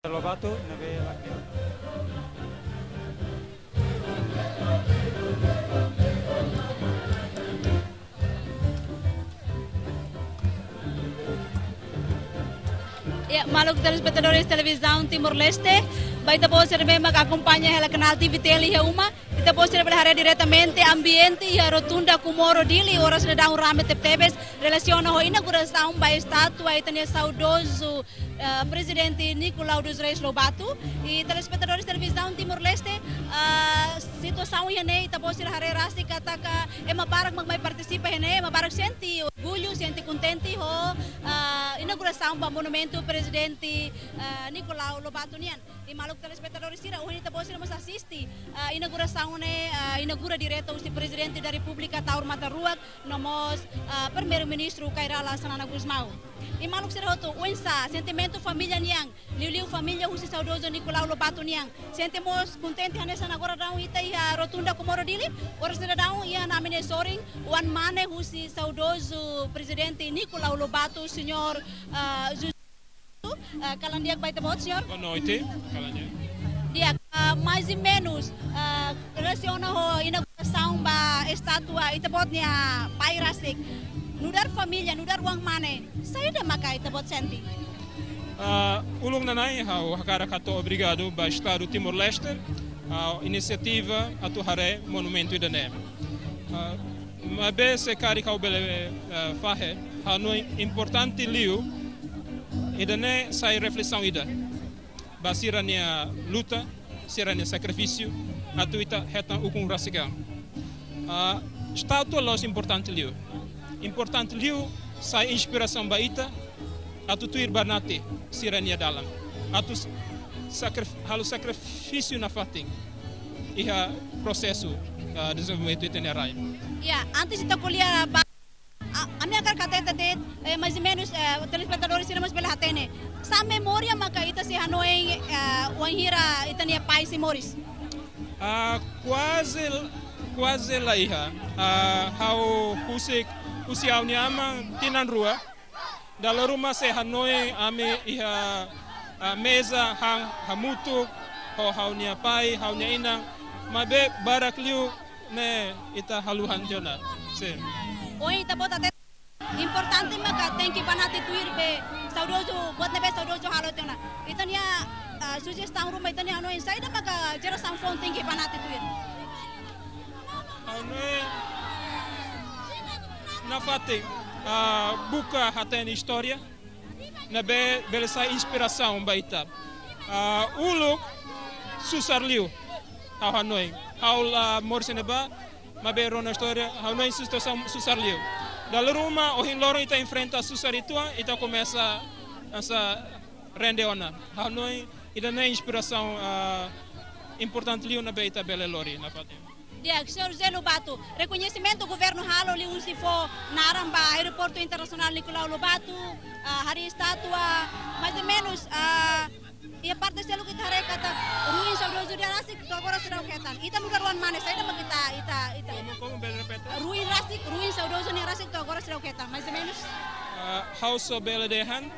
Lobato nabe lakyo. Ya, malu telespectadores televisão Timor-Leste, vai depois também acompanha ela canal TV Tele uma, e depois trabalhar diretamente ambiente e a rotunda Kumoro Dili, horas de dar um rame de tebes, relaciona a inauguração da estátua aí tem saudoso presidente Nicolau dos Reis Lobato e telespectadores televisão Timor-Leste, situação ini depois trabalhar rasti kata ka mabarak magmay participa ini, mabarak senti orgulho, senti contente ho inauguração do monumento presidente Nicolau Lobato nian. E maluco telespectadores sira, hoje depois iremos assistir inauguração inaugura direto o presidente da República Taur Mataruak, nomos primeiro-ministro Kairala Sanana Gusmao. E maluco sira hoto, uensa sentimento família niang, liu família o saudoso Nicolau Lobato niang. Sentimos contente nessa agora dão ita a rotunda Komoro Dili, ora sira dão ia namine soring, wan mane o saudoso presidente Nicolau Lobato, senhor Kalandiak baita bot, senhor? Boa noite, Kalandiak. Dia, mais ou menos, relaciona a inauguração da estátua Itabot niya Pairasik. Nudar família, nudar wang mane, sayo da maka Itabot senti? Ulung nanay, hau hakara kato obrigado ba Estado Timor-Leste, iniciativa atuhare monumento idane. Mabe se kari kau bele fahe, hanu importante liu, idane sai reflexão ida. Basira nia luta, sira nia sacrifício, atu ita hetan ukung rasika. Estado los importante liu. Importante liu sai inspiração baita, atu tuir barnate, sira nia dalam. Atu halu sacrifício na fating. Iha processo desenvolvimento itinerário. Ya, antes kita kuliah a minha carcateta de mais ou menos telespectadores iremos pela hatene. Sa memória maka ita si Hanoi wanhira itania pai si Morris. Quase lá iha. Hau husi au ni ama tinan rua. Dalam rumah se Hanoi ame iha mesa hang hamutu hau ni pai hau ni inang. Mabe barak liu ne ita haluhan jona. Sim. Oi, tá bota importante maka tem que banati tuir be saudoso buat nebe saudoso halo tena. Itania sugestão rumah itania ano inside maka geração phone tem que banati tuir. Ano na fating buka haten história na beleza inspiração baita. Uluk susar liu hau Hanoi hau la morseneba mabe na história Hanoi susar liu. Dalam rumah, ohin lorong ita enfrenta susar itu, ita começa essa rende ona. Hanoi, ita na inspiração importante liu na beita bela lori na fatin. Dia, senhor José Lobato, reconhecimento do governo Halo li usi fo naramba aeroporto internacional Nicolau Lobato, hari estátua, mais ou menos e a parte selo kita kata ruin saudoso dia rasik to agora será o ketan. Ita lugar wan mana sai da ita. Como bel repete? Ruin saudoso ni rasik to agora será o ketan, mais ou menos. House of bela dehan,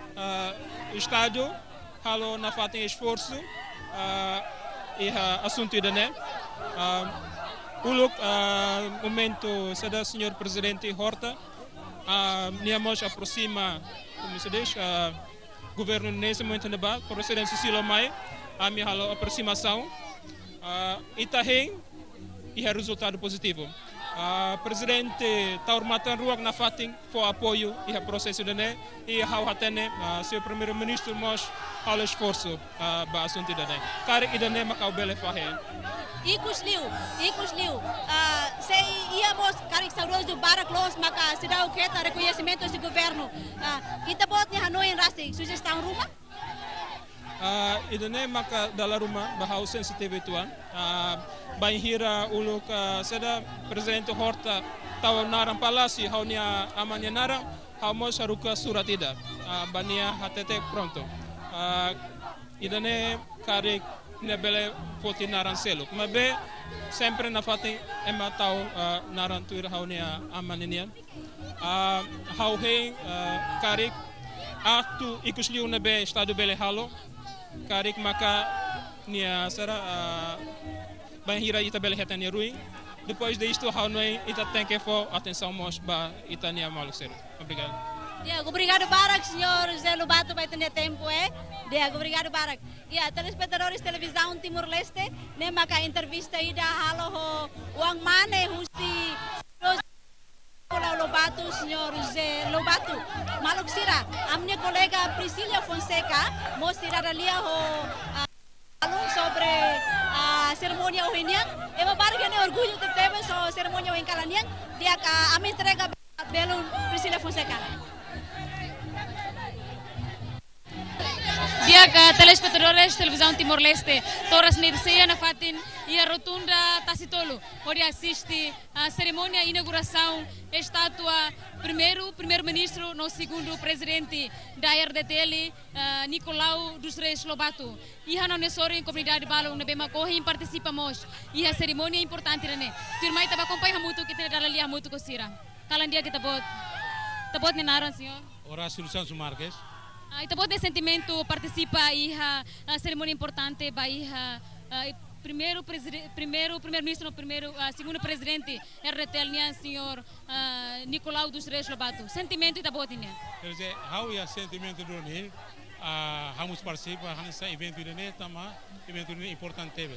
estádio, halo na fatin esforço, e assunto idane. Uluk momento sada senhor presidente Horta, niamos aproxima, como se diz, governo nesse momento na ba, presidente Cecília Mai, a minha aproximação, itaheng e resultado positivo. Presidente Taur Mataruak na fating for apoio e processo de ne e hau hatene seu primeiro-ministro mos halo esforço ba assunto de ne. Kare idane makau bele fahe. Ikus liu. Sei íamos cari saudoso barak los maka sidau keta reconhecimento do governo. Ita bot ni Hanoi em rasi sugestão rumah. Idane maka dalam rumah bahau sensitif ituan. Banhira uluk seda presidente Horta tau narang palasi hau nia amanya narang hau mo saruka surat ida. Bania hatete pronto. Idane kare nebele foti naran seluk. Mabe sempre na fati ema tau naran tuir hau nia amanian. Hau heng karik aktu ikusliu nebe estado bele halo. karik maka nia sara banhira ita bela heta nia ruim. Depois disto, Hanoi ita tem que for atenção mos ba ita nia malucero. Obrigado. Diego, obrigado Barak, senhor José Lobato vai ter tempo, Diego, obrigado Barak. Telespectadores televisão Timor-Leste, ne maka entrevista ida halo ho uang mane husi Lobato, senhor José Lobato. Maluk sira, a minha colega Priscila Fonseca mostrará ali sobre a cerimônia ohinian. Eu Barak ne orgulho de ter a cerimônia em Calanian, dia a me entrega belo Priscila Fonseca. Dia telespectadores televisão Timor-Leste, toras nirseia na fatin e a rotunda Tacitolo, onde assiste a cerimônia de inauguração estátua primeiro-ministro no segundo presidente da RDTL, Nicolau dos Reis Lobato. E a nossa comunidade balão na bema corre participamos e a cerimônia importante né. Turmai tava acompanha muito que tem dali a muito cosira. Kalan dia kita bot nenaran senhor. Horácio Santos Marques. Então, pode sentimento participa e a cerimônia importante vai primeiro-ministro, segundo presidente RTL, senhor Nicolau dos Reis Lobato. Sentimento está bom, né? Quer dizer, how é sentimento do Nil? Vamos participar nesse evento de tama evento importante.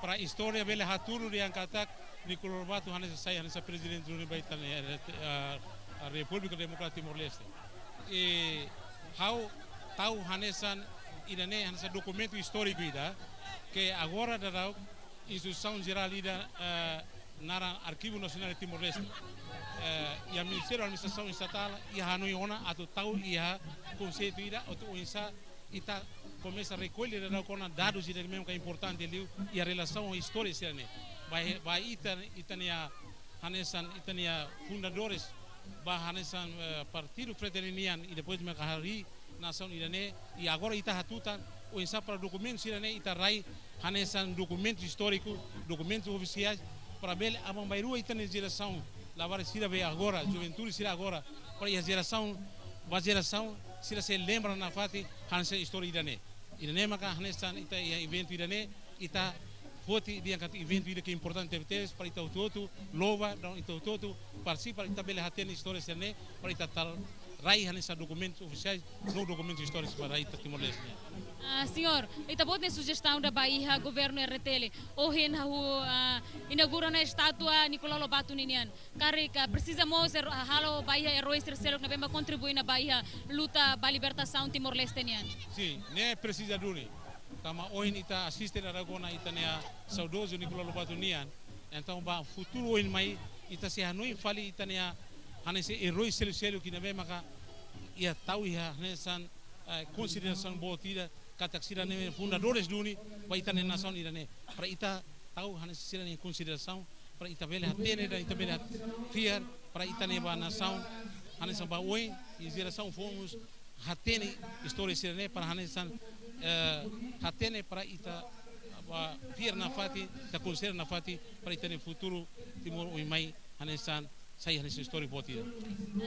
Para a história bela haturu de angkatak Nicolau Lobato nessa presidente do Baita a República Democrática Timor-Leste. E how tahu hanesan idane hanesa documento histórico ida que agora da instituição geral ida nara Arquivo Nacional de Timor-Leste e a Ministério da Administração Estatal e a Hanoi ona atau tahu ia conceito ida atau insa ita começa a recolher da dados ida mesmo que é importante ali e a relação histórica né vai itania hanesan itania fundadores bahanesan partido fraternidade e depois mereka hari nação irane e agora ita hatutan o insa para documentos irane ita rai hanesan documentos históricos documentos oficiais para bel amam bairu ita ne geração lavar sira be agora juventude sira agora para a geração sira se lembra na fati hanesan história irane maka hanesan ita evento irane ita Foti dia kat evento ida que importante teve para ita todo lova dan ita todo participa ita bela haten história serne para ita tal rai hanesa documentos oficiais no documentos históricos para ita Timor-Leste. Senhor, ita pode sugestão da Bahia governo RTL ohin inaugura na estátua Nicolau Lobato ninian. Karika precisamos halo Bahia heróis terceiro na bema contribuir na Bahia luta para libertação Timor-Leste nian. Sim, ne precisa duni. Tama oin ita assiste na ragona ita nea saudoso Nicolau Lobato nian. Então ba futuro oin mai ita se Hanoi fali ita nea hanese heróis selo que nebe maka ia tau ia hanesan consideração botida kataksira ne fundadores duni ba ita ne nação ida ne para ita tau hanese sira ne consideração para ita bela hatene da ita bela fiar para ita ne ba nação hanesa ba oin e geração fomos hatene história sira ne para hanesan hatene para ita fiar na fati da considera na fati para ita ne futuro Timor mai hanesan sai nessa história botida.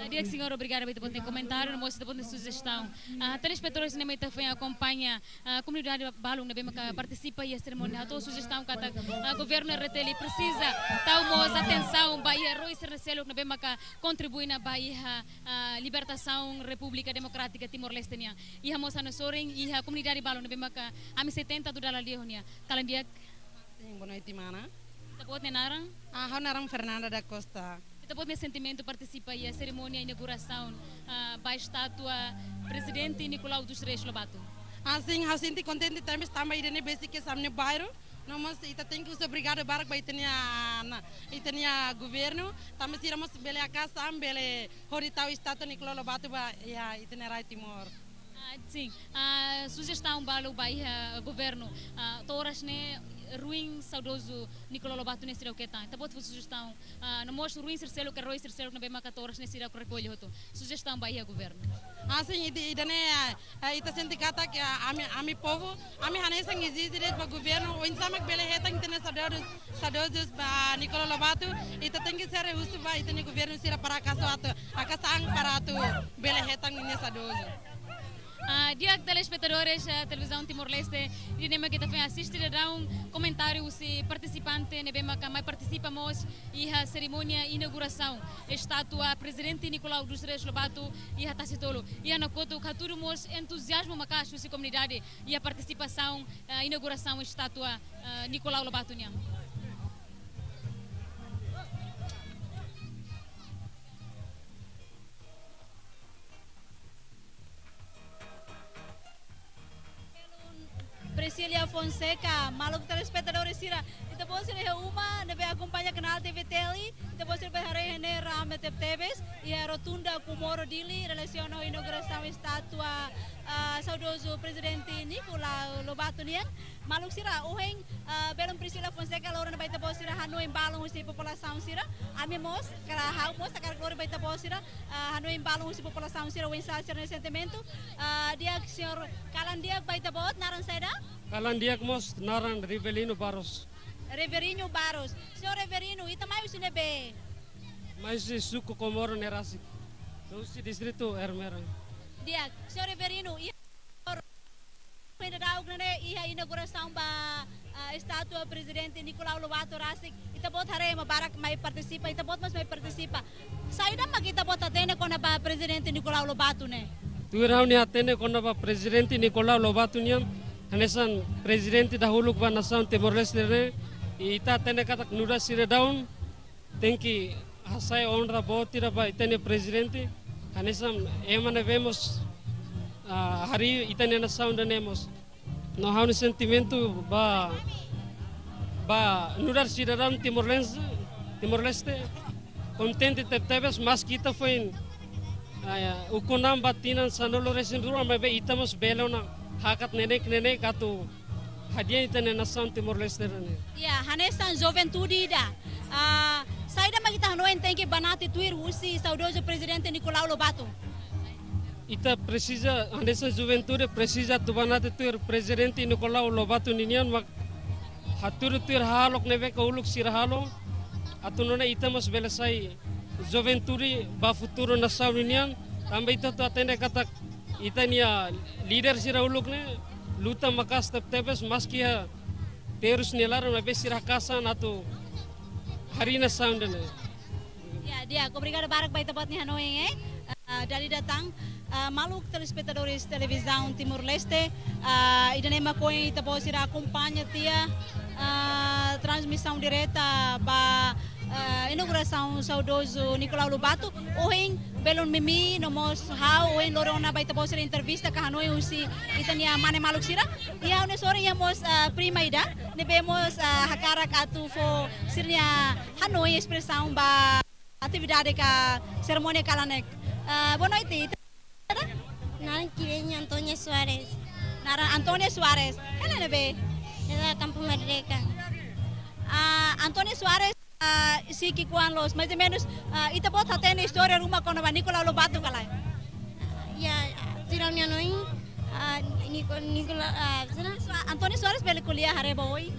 Dia senhor, obrigado por ter comentário, não mostra por ter sugestão. Telespectadores nem me também acompanha a comunidade balão na bem que participa e a cerimônia. A tua sugestão que governo RTL precisa dar uma atenção Bahia heróis terceiro na bem que contribui na Bahia libertação República Democrática Timor-Leste nia. E a moça nos orem e a comunidade balão na bem que a me 70 do dala dia nia. Kalandia. Boa noite mana. Tapot nenarang? Narang Fernanda da Costa. Então, pode sentimento participa aí a cerimônia de inauguração da estátua presidente Nicolau dos Reis Lobato. Assim, eu sinto contente também estar aí na base que estamos no bairro. Nós tenho que obrigado para que tenha governo. Também tiramos bela casa, bela horitau estátua Nicolau Lobato para itinerário Timor. Sim, sugestão para o Bahia governo, toras né ruim saudoso Nicolau Lobato nesse que tá. Então pode sugestão, não mostra ruim sercelo que ruim sercelo na bem macatoras nesse que recolhe hoto. Sugestão Bahia governo. Assim, ida né, ita sente kata que a mi povo, a mi hanesan existe desde o governo, o insama que bela reta que tem saudosos para Nicolau Lobato, ita tem que ser justo para ita governo ser para a casa ang para tu bela reta nesse saudoso. Dia telespectadores da televisão Timor-Leste, dinema que também assiste a dar comentário se participante, ne bem que mais participamos e a cerimônia inauguração estátua presidente Nicolau dos Reis Lobato e a Tacitolo e a Nakoto caturamos entusiasmo macacho se comunidade e a participação inauguração estátua Nicolau Lobato niang. Priscilia Fonseca, maluco telespectadores sira. Ita po sila uma, nabe acompanha canal TV Teli. Ita po sila bahari hene Rame Tebes e a rotunda Kumoro Dili relaciono inauguração estátua saudoso presidente Nicolau Lobato niang. Maluk sira uheng belum Priscilia Fonseca loro na baita po sira Hanoi balong si população sira. Amimos kara haumos sakar glória baita po sira Hanoi balong si população sira wensa sira no sentimento. Dia senhor Kalandiak baita bot naran saida. Kalandiak mos naran Rivelino Barros. Reverino Barros. Senhor Reverino, ita mai usine be. Mais suco Comoro Nerasik. Dosi distrito Ermera. Dia, senhor Reverino, ia pwede daw na iya inauguração ba estátua presidente Nicolau Lobato Rasik. Ita bot hare mabarak may partisipa, ita bot mas may partisipa. Saida magita bot atene ko na ba presidente Nicolau Lobato ne. Tuirau ni atene kona ba presidente Nicolau Lobato niam. Hanesan presidente dahulu ba nasaun Timor-Leste ne. Ita atene katak nuda sire daun. Tenki hasai honra botira ba itene presidente. Hanesan emane vemos hari itene nasaun danemos. No haun sentimento ba nudar sire daun Timor-Leste. Contente tertebes mas kita foi ukunam batinan sanolo resenduru amabe itamos belona hakat nenek atu hadiah itane nasaun Timor-Leste ne. Ya, hanesan juventude da. Saida magita hanoen tenki banati tuir usi saudoso presidente Nicolau Lobato. Ita precisa hanesan juventude precisa tubanati tuir presidente Nicolau Lobato ninian mak hatur tuir halok neve ka uluk sirhalo atunona itamos belesai juventude ba futuro nasaun ninian tambah itu tu atene katak itania leader sira uluk ne luta makas tebes maskia terus nilar na besira kasan atau harina sound ne. Ya, dia, obrigado barak baita bot ni Hanoi dari datang Maluk telespectadores televisão Timor-Leste idanema koi tabo sira acompanha tia transmissão direta ba inauguração saudoso Nicolau Lobato ohing belon mimi nomos how ohing lorona baita bo sira entrevista ka Hanoi usi itania mane Maluk sira ia une sore iamos prima ida nebemos hakarak atu fo sirnya Hanoi expressão ba atividade ka cerimônia kalanek. Boa noite. Naran Kirenya Antônia Soares. Naran Antônia Soares. Kailan na be? Ela Campo Merdeka. Antônia Soares si Kikuan Los. Mais ou menos itabot haten história rumah kono ba Nicolau Lobato kalay. Ya, tiraunya noin Nicolau Antônia Soares beli kuliah hare boy.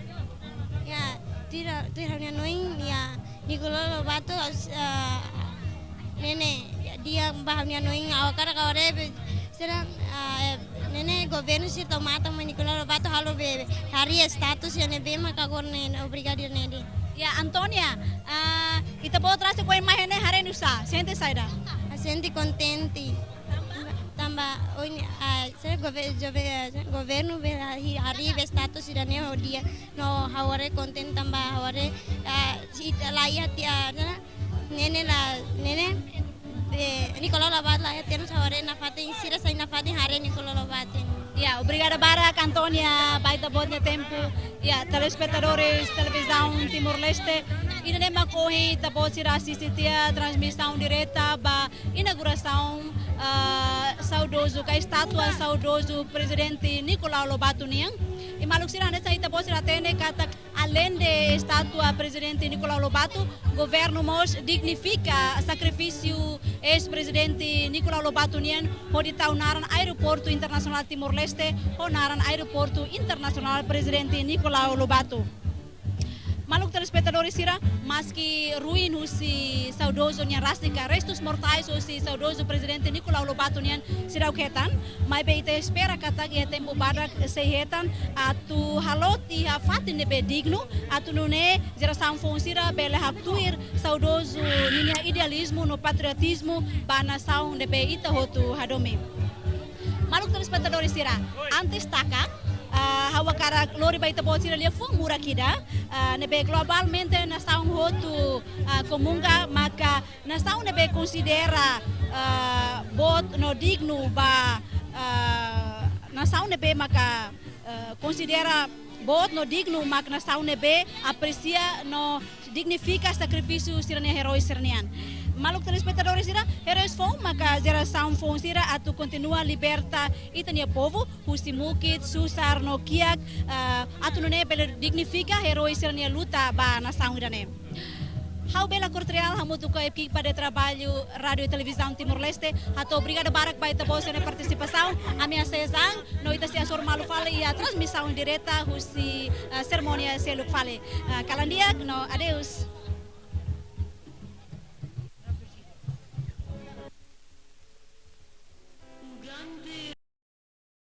Ya, tiraunya noin ya Nicolau Lobato nene dia bahamnya noin awakara kaware serang nene governo si tomata ma Nicolau Lobato halo be hari status ya nebe maka gorne brigadir nedi. Ya Antonia, itabot rasa ko imahene hare nusa. Sente saida. Senti contenti. Tamba saya governo be hari be status ida ne dia no haware konten tamba haware layat ya nene Nicolau Lobato layat terus haware nafate sira sai nafate hare Nicolau Lobato. Ya, obrigada barak Antonia, baita botnya tempo. Ya, telespectadores televisão Timor-Leste, idanema kohi tapos sira assistia transmissão direta ba inauguração saudoso ka estátua saudoso presidente Nicolau Lobato niang. E maluk sira nessa tapos sira tene katak além de estátua presidente Nicolau Lobato, governo mos dignifica sacrifício ex-presidente Nicolau Lobato niang hodi taunaran aeroporto internasional Timor-Leste honaran aeroporto internasional presidente Nicolau Lobato. Maluk telespectadores sira, maski ruin husi saudoso nian rastika, restos mortais husi saudoso presidente Nicolau Lobato nian sirau ketan, mai be ite espera kata ia tempo badak sehetan atu haloti ha fatin be digno, atu nune jera samfon sira bele haktuir saudoso ninia idealismo no patriotismo bana saung de be ita hotu hadomi. Maluk telespectadores sira, antes takak hawa kara lori baita bot sira lia fung mura kida nebe globalmente na saung hotu komunga maka na saung nebe considera bot no digno ba na saung nebe maka considera bot no digno maka na saung nebe aprecia no dignifica sacrifício sirania heróis siranian. Maluk telespectadores sira, heróis fom, maka jera saung fom sira atu continua liberta itania povo, husi mukit, susar no kiak, atu nune bela dignifica heróis sirania luta ba na saung irane. Hau bela cortrial hamu tuka equipa de trabalho Radio e Televisão Timor-Leste, hato obrigada barak baita bolsa na participação, a minha sesang, no ita si asor malu fale e a transmissão direta husi cerimônia selu fale. Kalandiak, no adeus.